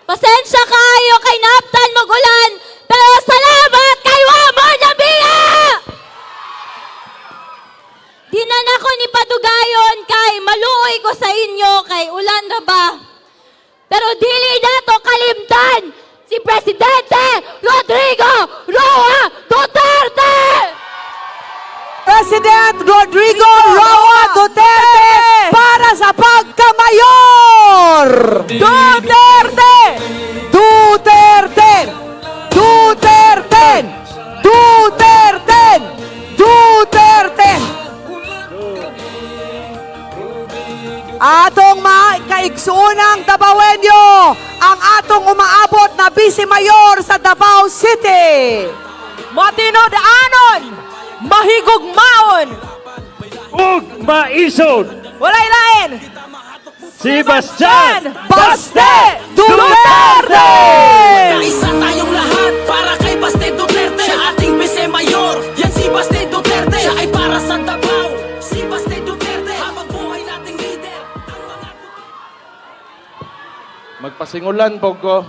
Pasensya kayo kay Naptan Magulan, pero salamat kay Wamor Nabia! Di na nako ni padugayon kay maluoy ko sa inyo kay ulan ra ba. Pero dili nato kalimtan si Presidente Rodrigo Roa Duterte! President Rodrigo Roa Duterte para sa pagkamayor! Duterte! Duterte! Duterte! Duterte! Duterte! Atong kaigsuunang Dabawenyo, ang atong umaabot na Vice Mayor sa Davao City. Matinod-anon, mahigugmaon, ug maisod walay lain, si Bastian Baste Duterte! Kaisa tayong lahat para kay Baste Duterte. Siya ating Vice Mayor, yan si Baste Duterte. Siya ay para sa Davao, si Baste Duterte. Habang buhay nating leader, ang mga magpasingulan po ko.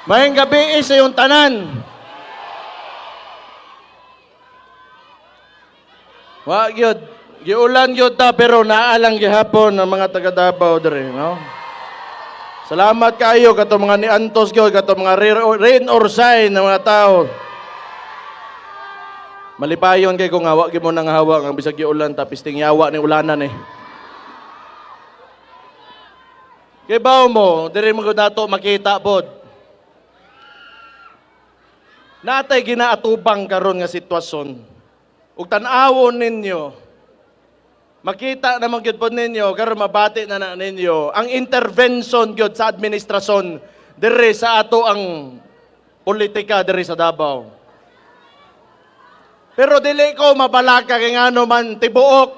Mayang gabi sa iyong tanan. Wa gyud, giulan gyud ta pero naalang gihapon ang mga taga Davao diri, no? Salamat kayo kato mga ni Antos gyud, kato mga rain or shine ng mga tao. Malipayon kay kung hawa gyud mo nang hawa ang bisag giulan ta pisting yawa ni ulanan eh. Kay bawo mo, diri mo dato makita pod. Natay ginaatubang karon nga sitwasyon. Ug tan-awon ninyo, makita naman gyud po ninyo, karon mabati na ninyo, ang intervention gyud sa administrasyon diri sa ato ang politika diri sa Davao. Pero dili ko mabalaka kay ngano man tibuok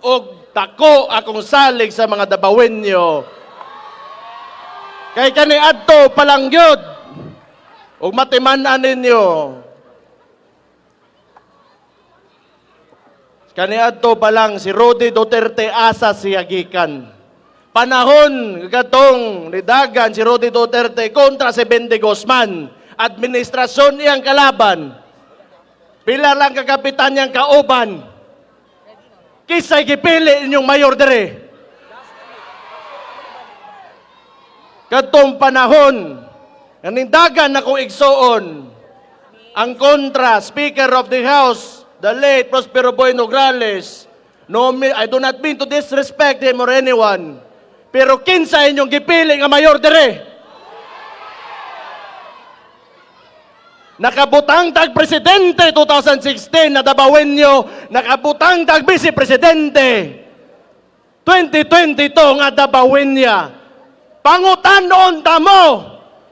og dako akong salig sa mga Davaoenyo. Kay kani adto palang gyud ug matiman-an ninyo. Kaniadto pa lang si Rodi Duterte asa siya gikan. Panahon katong nidagan si Rodi Duterte kontra si Bendy Guzman. Administrasyon iyang kalaban. Pila lang kakapitan niyang kauban. Kisay gipili inyong mayor dire. Katong panahon nindagan na kong igsoon ang kontra Speaker of the House the late Prospero Boy Nograles. No, I do not mean to disrespect him or anyone. Pero kinsa inyong gipili nga mayor dire? Nakabutang tag presidente 2016 na Davaoenyo, nakabutang tag vice presidente 2022 nga Davaoenya. Pangutanon ta mo.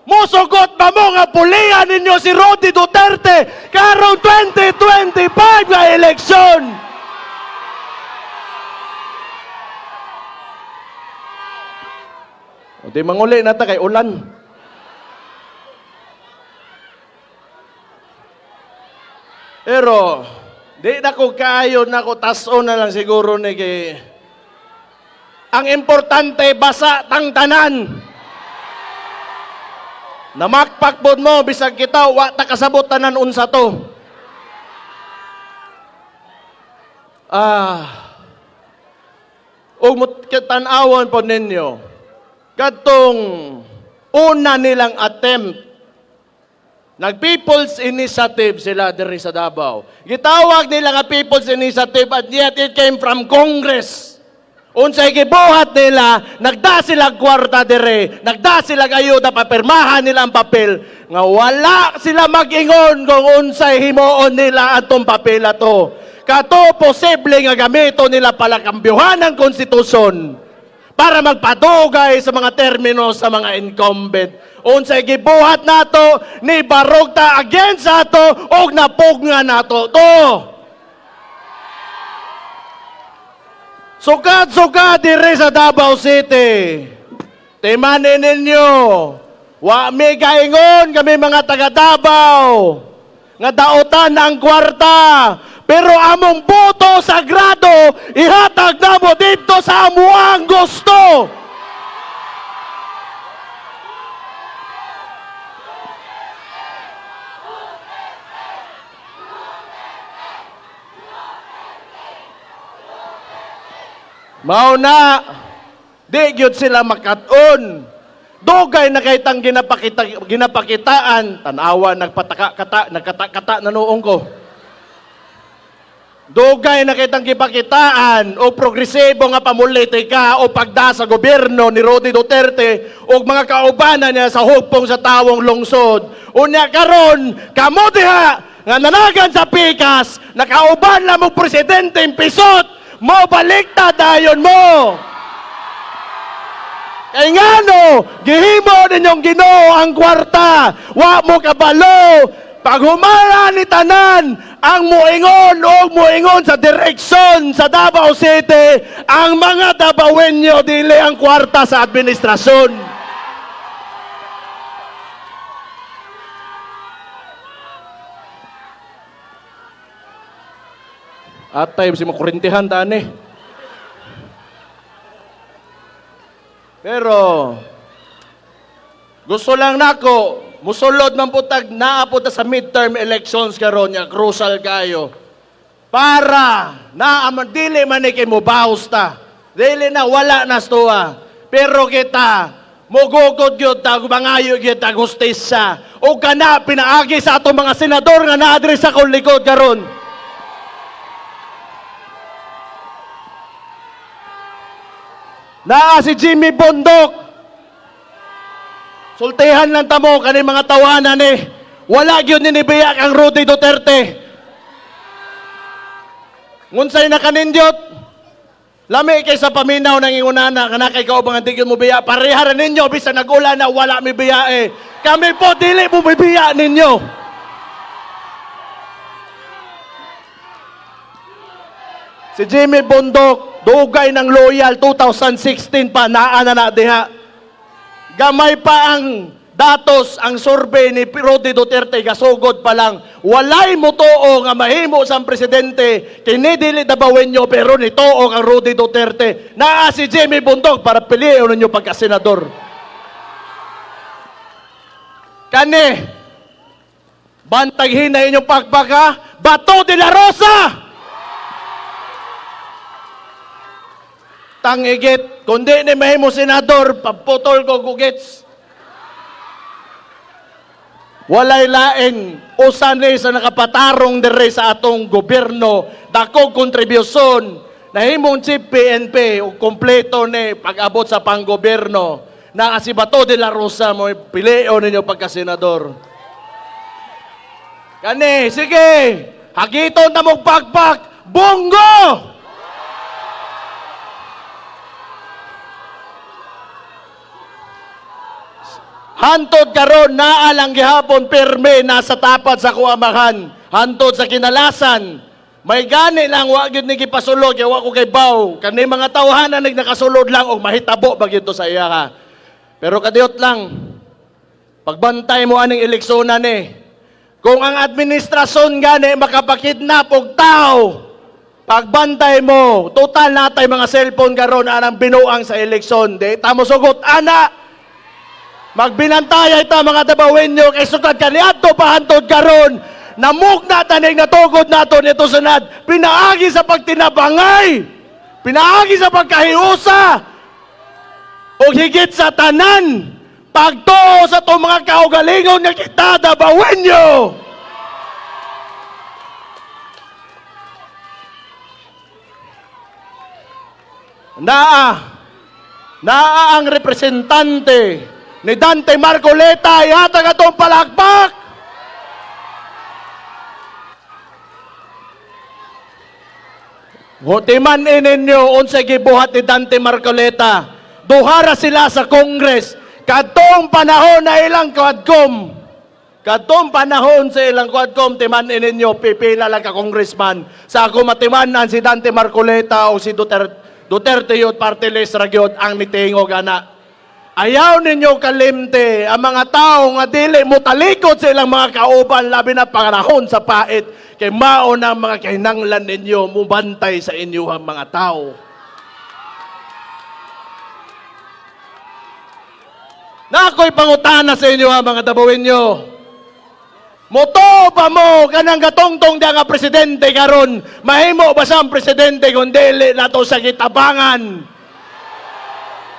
Musugot ba mo nga pulian ninyo si Rodi Duterte karong 2025 nga eleksyon? O di manguli na ta kay ulan. Pero, di na ko kaayo na ko taso na lang siguro ni kay... Ang importante, basa tang tanan. Namakpakbod mo, bisag kita, wa ta kasabot tanan unsa to. Tan-awon po ninyo, katong una nilang attempt, nag-People's Initiative sila diri sa Davao. Gitawag nila nga People's Initiative at yet it came from Congress. Unsay gibuhat nila, nagda sila kwarta dire, nagda sila ayuda, papirmahan nila ang papel, nga wala sila mag-ingon kung unsay himuon nila atong papel ato. Kato posible nga gamito nila pala kambyuhan ng konstitusyon para magpadugay sa mga termino sa mga incumbent. Unsay gibuhat nato, ni barogta against ato, og napugna nato to. Sukad-sukad dire sa Davao City. Timanin ninyo. Wa mi gaingon kami mga taga Davao. Nga daotan ang kwarta. Pero among boto sagrado, ihatag na mo dito sa amuang gusto. Mao na, di gyud sila makat-on. Dugay na kay tang ginapakitaan, tanawa nagkata na noong ko. Dugay na kay tang gipakitaan o progresibo nga pamulitika o pagda sa gobyerno ni Rodi Duterte o mga kaubanan niya sa hugpong sa tawong lungsod. Unya karon, kamo diha nga nanagan sa pikas, nakauban lang mo presidente impisot, mo balikta dayon mo. Kay ngano, gihimo ninyong Ginoo ang kwarta, wa mo kabalo. Pag humara ni tanan, ang muingon sa direksyon sa Davao City, ang mga Davaoenyo dili ang kwarta sa administrasyon. At time si makurintihan tani. Pero gusto lang nako musulod man putag naapod sa midterm elections karon nga crucial kayo. Para na dili man ni kay mo bausta. Dili na wala na stoa. Pero kita mugugod gyud ta bangayo gyud ta hustisya. O kana pinaagi sa ato mga senador nga naadres sa kong likod karon. Naa si Jimmy Bondok. Sultihan lang tamo kani mga tawanan eh. Wala gyud ni biyak ang Rodi Duterte. Ngunsay na kanindyot. Lami kay sa paminaw ng ingunana kana kay kaubang di gyud mo biya. Pareha ra ninyo bisan nag-ulan na wala mi biya eh. Kami po dili mo biya ninyo. Si Jimmy Bondok, dugay ng loyal, 2016 pa, naana na diha. Gamay pa ang datos, ang survey ni Rodi Duterte, gasugod pa lang. Walay mo too nga mahimo sa presidente, kinidili Davaoenyo, pero ni too ang Rodi Duterte. Naa si Jimmy Bondok para piliin ninyo pagka-senador. Kani, bantag hinay inyong pagpaka, Bato de la Rosa! Tangigit, kundi ni mahimo senador, paputol ko gugits. Walay laing usan ni sa nakapatarong dire sa atong gobyerno, dakog kontribusyon, nahimong chief PNP, o kompleto ni pag-abot sa panggobyerno, na si Bato de la Rosa mo pilio ninyo pagka-senador. Kani, sige, hagiton na mong pagpak, bongo! Hantod karon naa lang gihapon pirme nasa tapat sa kuamahan. Hantod sa kinalasan. May gani lang wa gyud ni gipasulod kay wa ko kay baw. Kani mga tawhanan nakasulod lang og mahitabo ba gyud to sa iya ka. Pero kadiyot lang. Pagbantay mo aning eleksyonan ni. Kung ang administrasyon gani makapakidnap og tao, pagbantay mo, total natay mga cellphone karon anang binuang sa eleksyon. Di ta mo sugot ana. Magbinantaya ita mga Davaoenyo kay sukad kaniadto pahantod karon namugna tanig natugod nato nito sunad pinaagi sa pagtinabangay pinaagi sa pagkahiusa o higit sa tanan pagtuo sa itong mga kaugalingon nga kita Davaoenyo. Naa ang representante ni Dante Marcoleta, ihatag atong palakpak. Timan ninyo unsay gibuhat ni Dante Marcoleta. Duhara sila sa Congress. Kadtong panahon na ilang quadcom. Kadtong panahon sa ilang quadcom, timan ninyo pipila lang ka congressman. Sa ako matimanan si Dante Marcoleta o si Duterte yun, party list ragyod ang nitingog ana. Ayaw ninyo kalimte ang mga tao nga dili mo talikod sa ilang mga kauban labi na panahon sa pait kay mao na mga kahinanglan ninyo mubantay sa inyong mga tao. Na ako'y pangutana sa inyo mga Davaoenyo. Moto ba mo kanang gatongtong diya nga presidente karon? Mahimo ba siyang presidente kung dili nato sa kitabangan?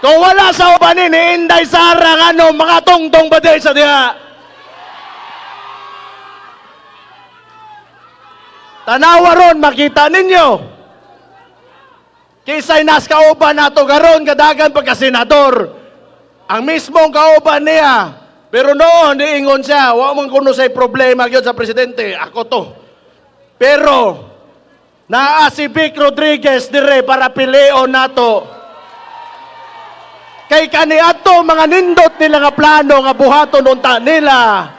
Kung wala sa ubanin ni Inday Sara ano mga tongtong ba sa diha? Tanawa ron makita ninyo. Kisay nas kauban nato karon kadagan pagka-senador. Ang mismong kauban niya. Pero noon, niingon siya, wa man kuno say problema gyud sa presidente, ako to. Pero, naa si Vic Rodriguez dire para pilion nato. Kay kaniadto mga nindot nila nga plano nga buhaton unta nila.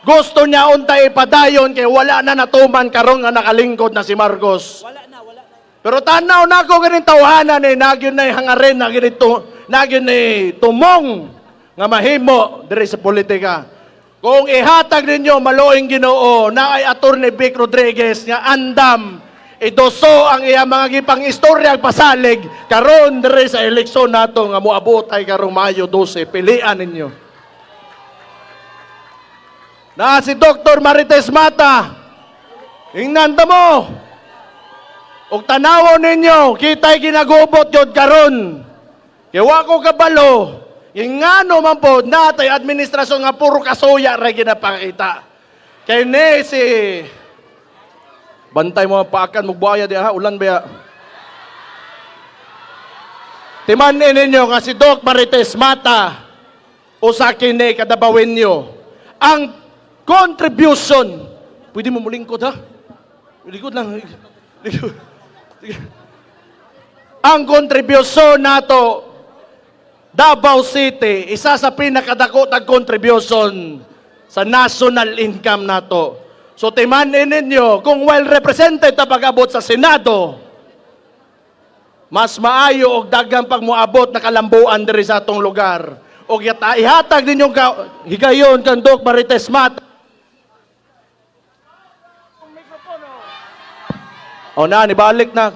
Gusto niya unta ipadayon kay wala na natuman karon nga nakalingkod na si Marcos. Pero tanaw na ako ganing tawhanan ni nagyon na hangaren na ganito, nagyon ni tumong nga mahimo diri sa politika. Kung ihatag ninyo maluing Ginoo na ay Attorney Vic Rodriguez nga andam idoso ang iya mga gipang istorya pasalig karon diri sa eleksyon nato nga moabot ay karong Mayo 12 pilian ninyo. Na si Dr. Marites Mata ingnan ta mo og tanawon ninyo kitay ginagubot jud karon kay wa ko kabalo. Yung nga naman po, natay administrasyon nga puro kasuya rin ginapakita. Kaya ni si... Bantay mo ang paakan, magbuaya di ha, ulan ba ya? Timanin ninyo nga si Doc Marites Mata o sa akin ni kadabawin nyo. Ang contribution, pwede mo mulingkod ha? Likod lang. Likod. Ang contribution nato Davao City, isa sa pinakadako tag contribution sa national income nato. So timanin ninyo, kung well represented na pag-abot sa Senado, mas maayo og daghang pagmuabot na kalambuan diri sa atong lugar. Og ihatag ninyong higayon kang Doc Marites Mata. O na, nibalik na.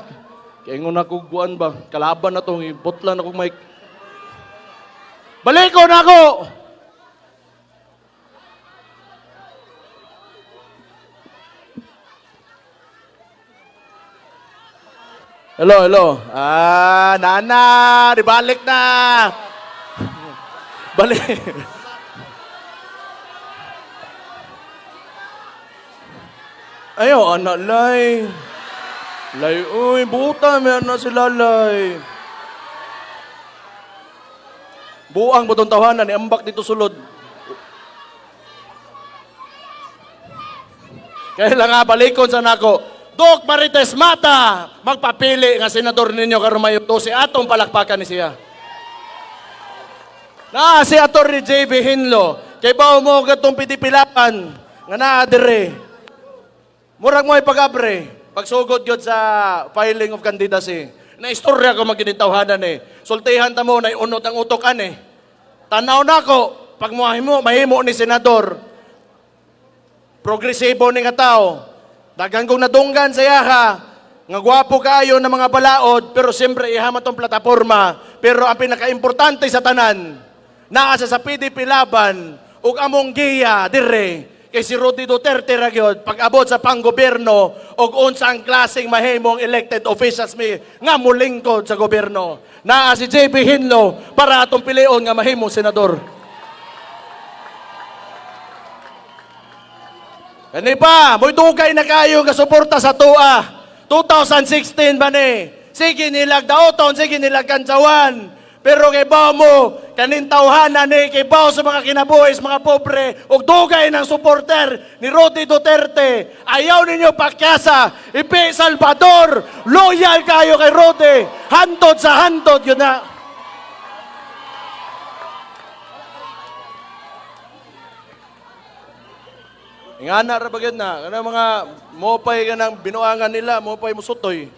Kaya nga nakuguan ba? Kalaban na itong ibutlan akong mic. Balik ko na ako! Hello, hello. Nana, dibalik na. Balik. Ayo, anak lay. Lay, uy, buta, may anak sila lay. Buang butong tawanan, iambak dito sulod. Kaya lang nga, balikon sa nako. Doc Marites Mata, magpapili nga senador ninyo karon Mayo 12 atong palakpakan ni siya. Na si Atty. J.B. Hinlo, kay bao mo gatong pitipilapan nga naa dire. Murag mo ipag-abre, pagsugod gyud sa filing of candidacy. Na istorya ko maginitawhanan Sultihan ta mo na unot ang utokan Tanaw nako, pag mahimo ni senador, progresibo ni nga tao. Daghang kong nadunggan sa yaha, nga gwapo kaayo ng mga balaod, pero siyempre ihama tong plataforma. Pero ang pinaka-importante sa tanan, naasa sa PDP laban, ug among giya, dire, kay si Rudy Duterte ragyod, pag-abot sa panggobyerno, ug unsa ang klaseng mahimong elected officials mi, nga mulingkod sa gobyerno. Naa si J.B. Hinlo, para atong pilion nga mahimong senador. Kani pa, mo'y dugay na kayo nga suporta sa TUA. 2016 ba ni? Sige nilag daoton, sige nilag kantsawan. Pero kay bao mo, kanin tawhanan kay bao sa mga kinabuhis, mga pobre, ug dugay ng supporter ni Rudy Duterte. Ayaw ninyo pakyasa, ipi Salvador, loyal kayo kay Rudy. Handod sa handod, yun na. Ingana ra bagid na kana mga mopay kanang binuangan nila, mopay musutoy.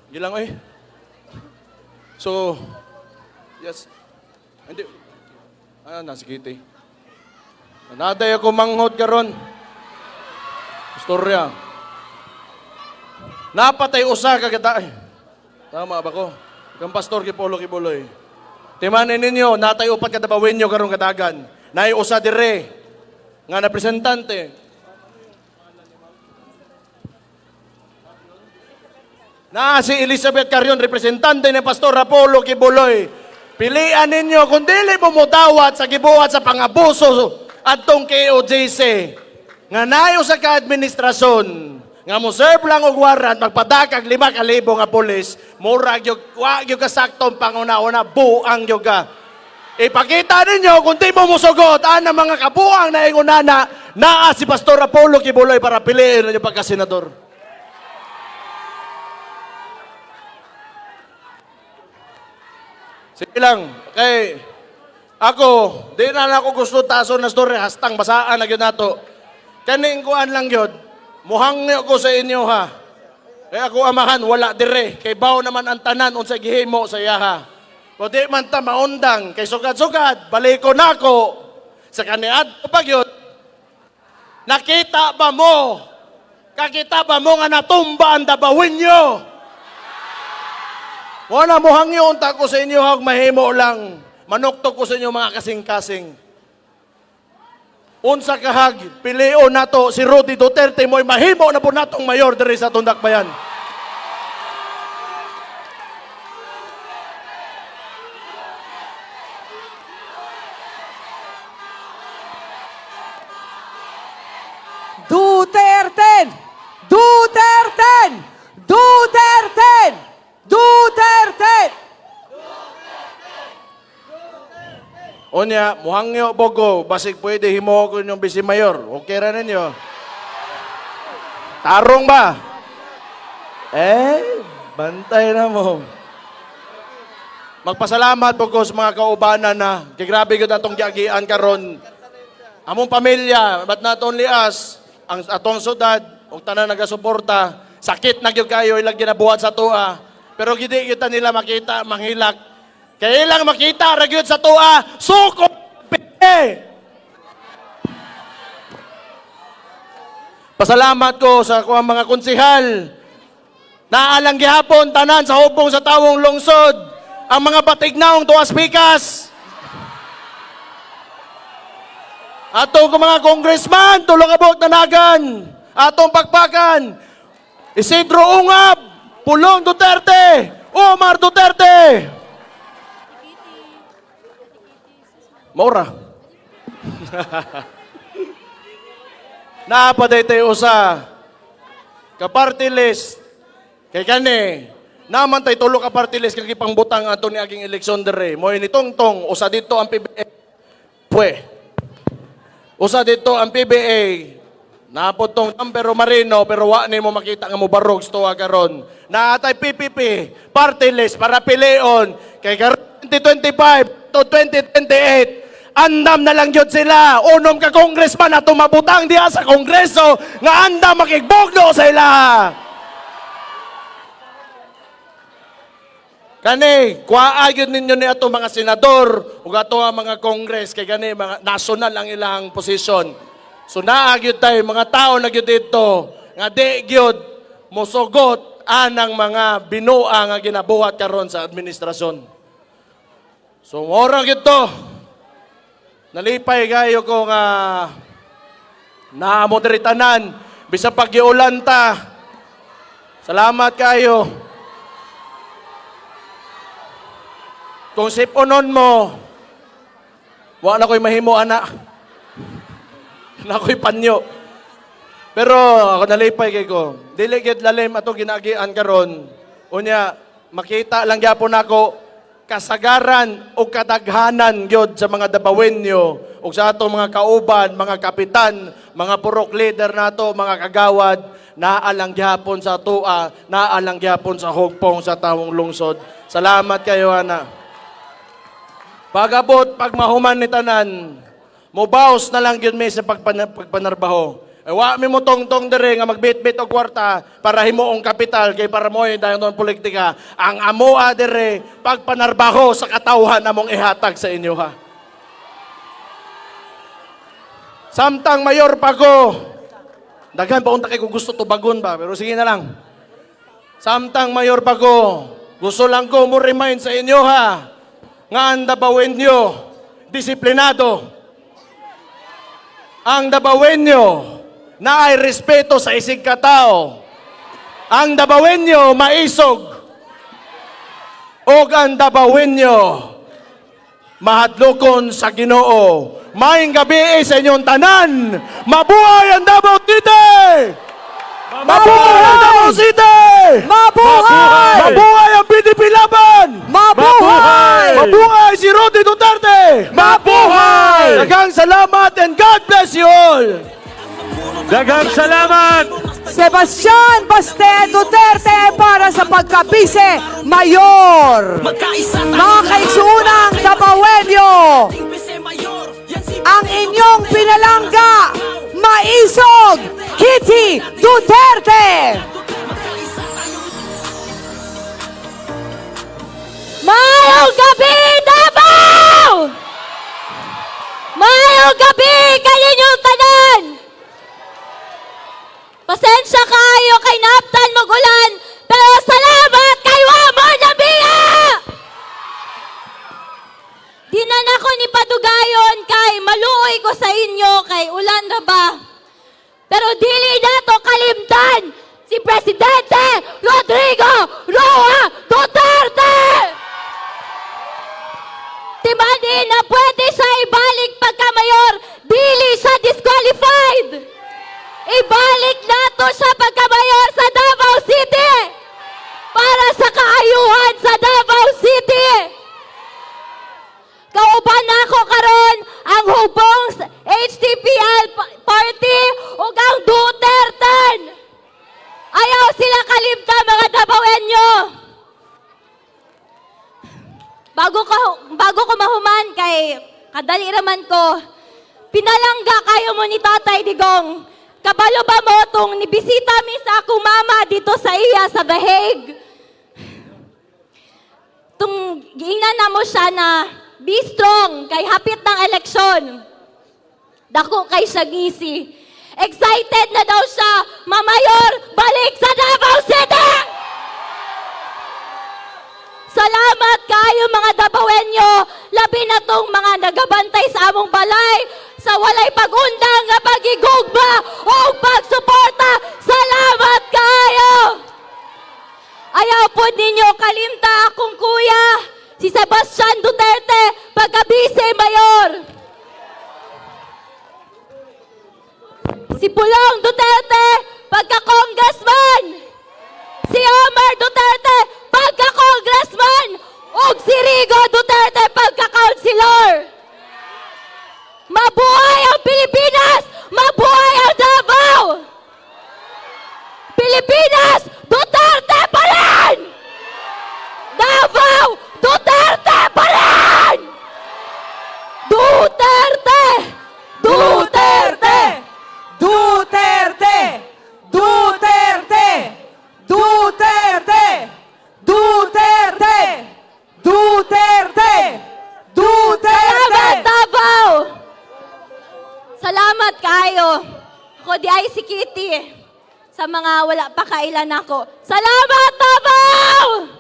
Gilang So, yes. Hindi. Nasikiti. Naday ako manghod karon. Istorya. Napatay usa ka gata. Tama ba ko? Kang pastor Kipolo Kibuloy. Timanin ninyo, natay upat kadabawin nyo karong kadagan. na usa dire nga representante. Na si Elizabeth Carrion, representante ni Pastor Apollo Kibuloy. Pilian ninyo kung dili mo mudawat sa gibuhat sa pangabuso adtong KOJC. Nga nayo sa ka-administrasyon nga mo serve lang og warrant magpadakag 5,000 nga pulis, murag gyud wa gyud kasaktong panguna-una buang gyud ka. Ipakita ninyo kung di mo musugot ana mga kabuang na ingunana naa si Pastor Apollo Kibuloy para piliin ninyo pagka-senador. Sige lang, kay ako, di na ako gusto taso na story, hastang basaan na yun nato. Kaning kuan lang yun, muhangyo ko sa inyo ha. Kaya ako amahan, wala dire, kay baw naman ang tanan, unsay gihimo sa iya ha. Kung di man ta maundang, kay sugad-sugad, baliko na ako. Sa kaniad ko pag yun, nakita ba mo, kakita ba mo nga natumba ang dabawin nyo? Wala mo hangyo unta ko sa inyo hag mahimo lang. Manuktok ko sa inyo mga kasing-kasing. Unsa kahag pilion nato si Rudy Duterte mo'y mahimo na po natong mayor diri sa Tundakbayan. Duterte! Duterte! Duterte! Duterte! Unya, muhangyo bogo, basig pwede himo ko yung bisi mayor. Okay ra ninyo. Tarong ba? Bantay na mo. Magpasalamat po ko sa mga kaubanan na kay grabe gud atong giagian karon. Among pamilya, but not only us, ang atong syudad, ug tanan nagasuporta, sakit na gyud kayo ilang ginabuhat sa tuwa. Pero gidi kita nila makita, manghilak. Kaya ilang makita, ragyod sa tuwa, suko! Pasalamat ko sa mga konsihal. Naalang gihapon, tanan sa hubong sa tawong lungsod. Ang mga batignaong tuwas pikas. Atong mga congressman, tulong abot nanagan. Atong pagpakan. Isidro Ungab, Pulong Duterte, Omar Duterte. Maura. Naapaday tayo usa. Ka-party list. Kay kani. Naman tayo tulo ka-party list kay pangbutang ato ni aging eleksyon dere. Moy ni Tongtong, usa dito ang PBA. Usa dito ang PBA. Napod tong Tampero Marino pero wa ni mo makita nga mo barog tuwa karon. Naatay PPP party list para pilion kay 2025 to 2028. Andam na lang yun sila. Unom ka congressman na tumabutang diha sa kongreso nga andam makigbogdo sa ila. Kani, kuaagyon ninyo ni ato mga senador ug ato mga kongres kay gani mga national ang ilang posisyon. So naagyod tayo, mga tao na gyud dito, nga di gyud mosugot anang mga binua nga ginabuhat karon sa administrasyon. So ora gyud to. Nalipay kayo ko nga naamo diri tanan bisa paggiulan ta. Salamat kayo. Kung siponon mo, wa na ko'y mahimo ana. Na ako'y panyo. Pero ako nalipay kay ko. Dili gid lalim ato ginagian karon. Unya makita lang gyapon nako kasagaran o kadaghanan gyud sa mga dabawenyo ug sa ato mga kauban, mga kapitan, mga purok leader nato, mga kagawad, naalang gyapon sa tua, naalang gyapon sa hugpong sa tawong lungsod. Salamat kayo ana. Pagabot pagmahuman ni tanan, mubaws na lang yun may sa pagpanarbaho. Ay, wa mi mo tong-tong dire nga magbit-bit og kwarta para himuong kapital kay para mo dahil ng politika. Ang amoa dire pagpanarbaho sa katawhan among ihatag sa inyo ha. Samtang mayor pa ko, daghan pa unta kay kung gusto tubagon ba, pero sige na lang. Samtang mayor pa ko, gusto lang ko mo remind sa inyo ha, nga ang dabawin nyo, disiplinado. ang Dabawenyo na ay respeto sa isig katao. Ang Dabawenyo maisog. O ang Dabawenyo mahadlokon sa Ginoo. Maayong gabi sa inyong tanan. Mabuhay ang Davao City! Mabuhay ang Davao City! Mabuhay! Mabuhay ang PDP Laban! Mabuhay! Mabuhay si Rodney Duterte! Mabuhay! Daghang salamat and God bless you all! Daghang salamat! Sebastian Baste Duterte para sa pagkabise mayor. Magkaisa tayong Mga kaigsuunang Dabawenyo, ating Bisemayor. Yan si ang inyong pinalangga, maisog, Kitty Duterte. Mayong gabi, Davao! Mayong gabi, kaninyong tanan! Pasensya kayo kay naptan magulan, pero salamat kay Wamo Nabia! Di na nako ni padugayon kay maluoy ko sa inyo kay ulan ra ba. Pero dili nato kalimtan si Presidente Rodrigo Roa Duterte! Timandi na pwede siya ibalik pagka-mayor, dili siya disqualified! Ibalik nato siya pagka-mayor sa Davao City para sa kaayuhan sa Davao City. Kauban na ako karon ang hubong HTPL party ug ang Duterte. Ayaw sila kalimta mga Davaoenyo. Bago ko mahuman kay kadali raman ko, pinalangga kayo mo ni Tatay Digong. Kabalo ba mo tong nibisita mi sa akong mama dito sa iya sa The Hague? Tung giingnan na mo siya na be strong kay hapit ng eleksyon. Dako kay siya ngisi. Excited na daw siya, Mamayor, balik sa Davao City! Salamat kayo mga Davaoenyo, labi na tong mga nagabantay sa among balay, sa walay pag-undang nga pagigugma o pagsuporta. Salamat kayo! Ayaw po ninyo kalimta akong kuya, si Sebastian Duterte, pagka-vice mayor. Si Pulong Duterte, pagka-congressman. Si Omar Duterte, pagka-congressman. Ug si Rigo Duterte, pagka-councilor. Mabuhay ang Pilipinas! Mabuhay ang Davao! Pilipinas, Duterte pa rin! Davao, Duterte pa rin! Duterte! Duterte! Duterte! Duterte! Duterte! Duterte! Duterte! Salamat, Duterte! Davao! Salamat kayo. Ako di ay si Kitty. Sa mga wala pa kailan ako. Salamat, Davao!